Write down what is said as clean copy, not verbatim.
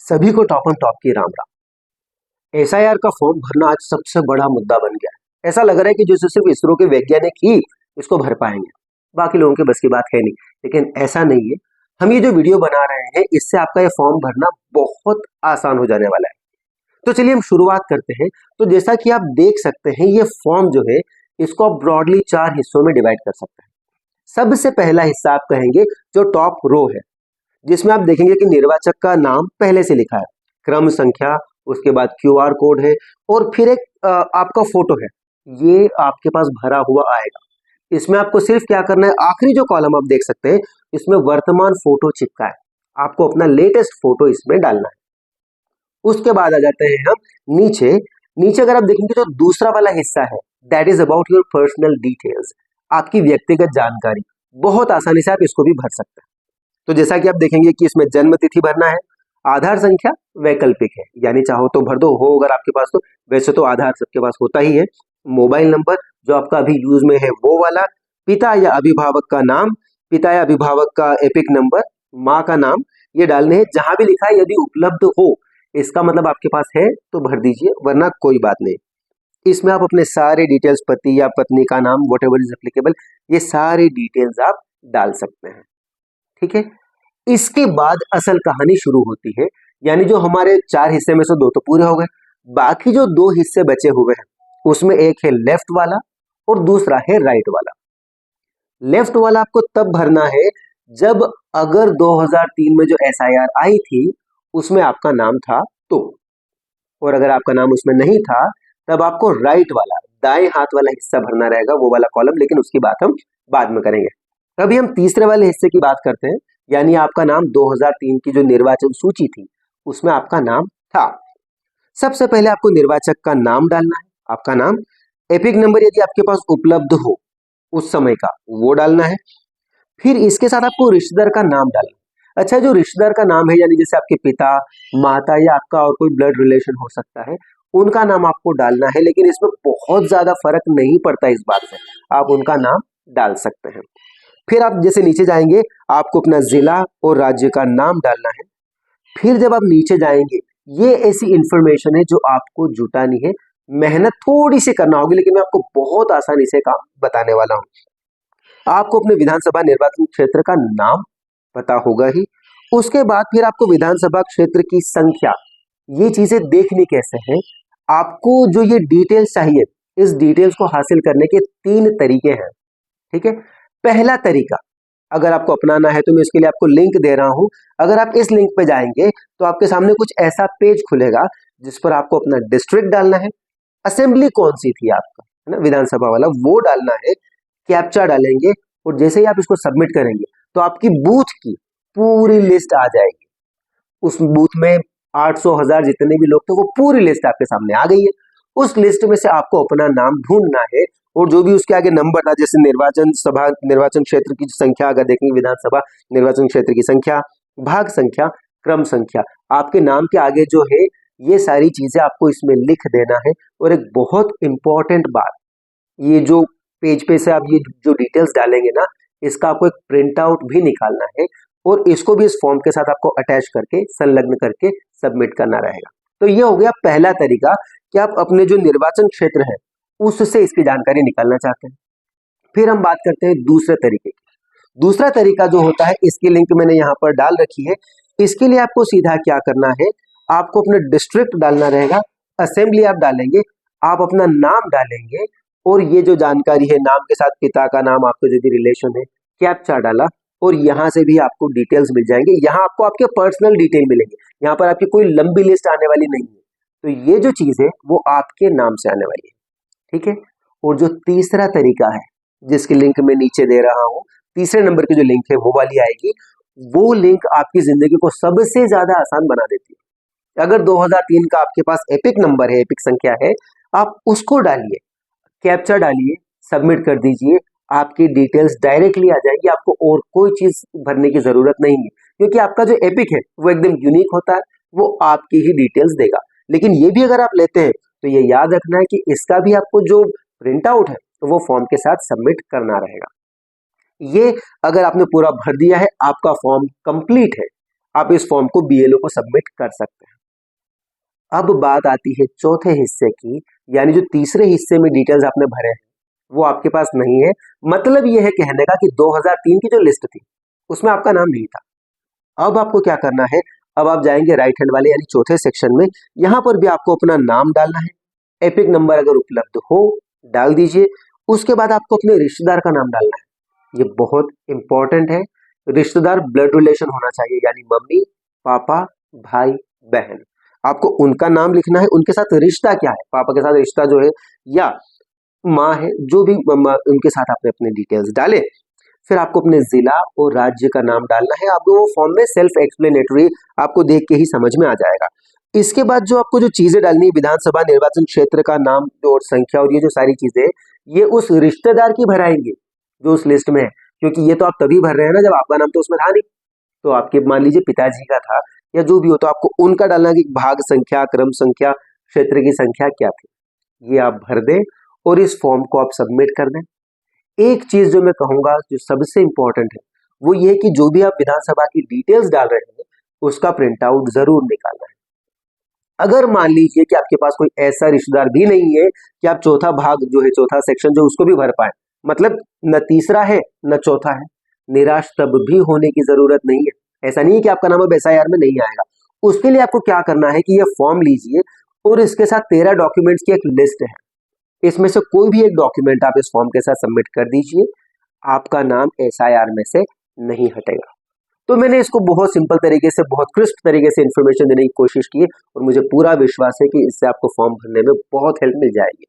सभी को top on top की राम राम। एसआईआर का फॉर्म भरना आज सबसे बड़ा मुद्दा बन गया है। ऐसा लग रहा है कि जैसे सिर्फ इसरो के वैज्ञानिक ही इसको भर पाएंगे, बाकी लोगों के बस की बात है नहीं। लेकिन ऐसा नहीं है। हम ये जो वीडियो बना रहे हैं इससे आपका ये फॉर्म भरना बहुत आसान हो जाने वाला है। तो चलिए हम शुरुआत करते हैं। तो जैसा कि आप देख सकते हैं ये फॉर्म जो है इसको आप ब्रॉडली 4 हिस्सों में डिवाइड कर सकते हैं। सबसे पहला हिस्सा आप कहेंगे जो टॉप रो है, जिसमें आप देखेंगे कि निर्वाचक का नाम पहले से लिखा है, क्रम संख्या, उसके बाद क्यूआर कोड है और फिर एक आपका फोटो है। ये आपके पास भरा हुआ आएगा। इसमें आपको सिर्फ क्या करना है, आखिरी जो कॉलम आप देख सकते हैं इसमें वर्तमान फोटो चिपका है, आपको अपना लेटेस्ट फोटो इसमें डालना है। उसके बाद आ जाते हैं हम नीचे। नीचे अगर आप देखेंगे तो दूसरा वाला हिस्सा है, that is about your personal details, आपकी व्यक्तिगत जानकारी। बहुत आसानी से आप इसको भी भर सकते हैं। तो जैसा कि आप देखेंगे कि इसमें जन्म तिथि भरना है, आधार संख्या वैकल्पिक है, यानी चाहो तो भर दो, हो अगर आपके पास तो, वैसे तो आधार सबके पास होता ही है। मोबाइल नंबर जो आपका अभी यूज में है वो वाला, पिता या अभिभावक का नाम, पिता या अभिभावक का एपिक नंबर, माँ का नाम, ये डालने हैं। जहां भी लिखा है यदि उपलब्ध हो, इसका मतलब आपके पास है तो भर दीजिए, वरना कोई बात नहीं। इसमें आप अपने सारे डिटेल्स, पति या पत्नी का नाम, वट एवर इज एप्लीकेबल, ये सारे डिटेल्स आप डाल सकते हैं। ठीक है। इसके बाद असल कहानी शुरू होती है, यानी जो हमारे 4 हिस्से में से 2 तो पूरे हो गए, बाकी जो 2 हिस्से बचे हुए हैं उसमें एक है लेफ्ट वाला और दूसरा है राइट वाला। लेफ्ट वाला आपको तब भरना है जब अगर 2003 में जो एसआईआर आई थी उसमें आपका नाम था तो, और अगर आपका नाम उसमें नहीं था तब आपको राइट वाला, दाएं हाथ वाला हिस्सा भरना रहेगा, वो वाला कॉलम, लेकिन उसकी बात हम बाद में करेंगे। अभी हम तीसरे वाले हिस्से की बात करते हैं, यानी आपका नाम 2003 की जो निर्वाचन सूची थी उसमें आपका नाम था। सबसे पहले आपको निर्वाचक का नाम डालना है, आपका नाम, एपिक नंबर यदि आपके पास उपलब्ध हो उस समय का वो डालना है। फिर इसके साथ आपको रिश्तेदार का नाम डालना है। अच्छा, जो रिश्तेदार का नाम है यानी जैसे आपके पिता, माता या आपका और कोई ब्लड रिलेशन हो सकता है, उनका नाम आपको डालना है, लेकिन इसमें बहुत ज्यादा फर्क नहीं पड़ता इस बात से, आप उनका नाम डाल सकते हैं। फिर आप जैसे नीचे जाएंगे आपको अपना जिला और राज्य का नाम डालना है। फिर जब आप नीचे जाएंगे, ये ऐसी इंफॉर्मेशन है जो आपको जुटानी है, मेहनत थोड़ी सी करना होगी, लेकिन मैं आपको बहुत आसानी से काम बताने वाला हूं। आपको अपने विधानसभा निर्वाचन क्षेत्र का नाम पता होगा ही। उसके बाद फिर आपको विधानसभा क्षेत्र की संख्या, ये चीजें देखनी कैसे है, आपको जो ये डिटेल्स चाहिए, इस डिटेल्स को हासिल करने के 3 तरीके हैं। ठीक है। पहला तरीका, अगर आपको अपनाना है तो मैं इसके लिए आपको लिंक दे रहा हूं। अगर आप इस लिंक पे जाएंगे तो आपके सामने कुछ ऐसा पेज खुलेगा जिस पर आपको अपना डिस्ट्रिक्ट डालना है, असेंबली कौन सी थी आपका, है ना, विधानसभा वाला, वो डालना है, कैप्चा डालेंगे और जैसे ही आप इसको सबमिट करेंगे तो आपकी बूथ की पूरी लिस्ट आ जाएगी। उस बूथ में 800 1000 जितने भी लोग थे वो पूरी लिस्ट आपके सामने आ गई है। उस लिस्ट में से आपको अपना नाम ढूंढना है और जो भी उसके आगे नंबर था, जैसे निर्वाचन क्षेत्र की संख्या अगर देखेंगे, विधानसभा निर्वाचन क्षेत्र की संख्या, भाग संख्या, क्रम संख्या, आपके नाम के आगे जो है ये सारी चीजें आपको इसमें लिख देना है। और एक बहुत इंपॉर्टेंट बात, ये जो पेज पे से आप ये जो डिटेल्स डालेंगे ना, इसका आपको एक प्रिंट आउट भी निकालना है और इसको भी इस फॉर्म के साथ आपको अटैच करके, संलग्न करके सबमिट करना रहेगा। तो ये हो गया पहला तरीका कि आप अपने जो निर्वाचन क्षेत्र है उससे इसकी जानकारी निकालना चाहते हैं। फिर हम बात करते हैं दूसरे तरीके की। दूसरा तरीका जो होता है, इसकी लिंक मैंने यहाँ पर डाल रखी है। इसके लिए आपको सीधा क्या करना है, आपको अपना डिस्ट्रिक्ट डालना रहेगा, असेंबली आप डालेंगे, आप अपना नाम डालेंगे और ये जो जानकारी है, नाम के साथ पिता का नाम, आपको जो भी रिलेशन है, कैप्चा डाला और यहाँ से भी आपको डिटेल्स मिल जाएंगे। यहाँ आपको आपके पर्सनल डिटेल मिलेंगे, यहाँ पर आपकी कोई लंबी लिस्ट आने वाली नहीं है। तो ये जो चीज है वो आपके नाम से आने वाली है। ठीक है। और जो तीसरा तरीका है जिसकी लिंक मैं नीचे दे रहा हूं, तीसरे नंबर की जो लिंक है वो वाली आएगी। वो लिंक आपकी जिंदगी को सबसे ज्यादा आसान बना देती है। अगर 2003 का आपके पास एपिक नंबर है, एपिक संख्या है, आप उसको डालिए, कैप्चा डालिए, सबमिट कर दीजिए, आपकी डिटेल्स डायरेक्टली आ जाएगी। आपको और कोई चीज भरने की जरूरत नहीं है, क्योंकि आपका जो एपिक है वो एकदम यूनिक होता है, वो आपकी ही डिटेल्स देगा। लेकिन ये भी अगर आप लेते हैं तो ये याद रखना है कि इसका भी आपको जो प्रिंट आउट है तो वो फॉर्म के साथ सबमिट करना रहेगा। ये अगर आपने पूरा भर दिया है, आपका फॉर्म कंप्लीट है, आप इस फॉर्म को बीएलओ को सबमिट कर सकते हैं। अब बात आती है चौथे हिस्से की, यानी जो तीसरे हिस्से में डिटेल्स आपने भरे हैं वो आपके पास नहीं है। मतलब ये है कहने का कि 2003 की जो लिस्ट थी उसमें आपका नाम नहीं था। अब आपको क्या करना है, अब आप जाएंगे राइट हैंड वाले यानी चौथे सेक्शन में, यहां पर भी आपको अपना नाम डालना है, एपिक नंबर अगर उपलब्ध हो डाल दीजिए। उसके बाद आपको अपने रिश्तेदार का नाम डालना है, ये बहुत इंपॉर्टेंट है। रिश्तेदार ब्लड रिलेशन होना चाहिए, यानी मम्मी पापा भाई बहन, आपको उनका नाम लिखना है। उनके साथ रिश्ता क्या है, पापा के साथ रिश्ता जो है या माँ है, जो भी उनके साथ आपने अपने डिटेल्स डाले। फिर आपको अपने जिला और राज्य का नाम डालना है। आपको वो फॉर्म में सेल्फ एक्सप्लेनेटरी आपको देख के ही समझ में आ जाएगा। इसके बाद जो आपको जो चीजें डालनी है, विधानसभा निर्वाचन क्षेत्र का नाम और संख्या और ये जो सारी चीजें, ये उस रिश्तेदार की भराएंगे जो उस लिस्ट में है, क्योंकि ये तो आप तभी भर रहे हैं ना जब आपका नाम तो उसमें था नहीं। तो आपके मान लीजिए पिताजी का था या जो भी हो, तो आपको उनका डालना कि भाग संख्या, क्रम संख्या, क्षेत्र की संख्या क्या थी, ये आप भर दें और इस फॉर्म को आप सबमिट कर दें। एक चीज जो मैं कहूंगा जो सबसे इंपॉर्टेंट है वो ये कि जो भी आप विधानसभा की डिटेल्स डाल रहे हैं उसका प्रिंट आउट जरूर निकालना है। अगर मान लीजिए कि आपके पास कोई ऐसा रिश्तेदार भी नहीं है कि आप चौथा भाग जो है, चौथा सेक्शन जो उसको भी भर पाए, मतलब न तीसरा है न चौथा है, निराश तब भी होने की जरूरत नहीं है। ऐसा नहीं है कि आपका नाम अब एसआईआर में नहीं आएगा। उसके लिए आपको क्या करना है कि ये फॉर्म लीजिए और इसके साथ 13 डॉक्यूमेंट्स की एक लिस्ट है, इसमें से कोई भी एक डॉक्यूमेंट आप इस फॉर्म के साथ सबमिट कर दीजिए, आपका नाम एसआईआर में से नहीं हटेगा। तो मैंने इसको बहुत सिंपल तरीके से, बहुत क्रिस्प तरीके से इन्फॉर्मेशन देने की कोशिश की है और मुझे पूरा विश्वास है कि इससे आपको फॉर्म भरने में बहुत हेल्प मिल जाएगी।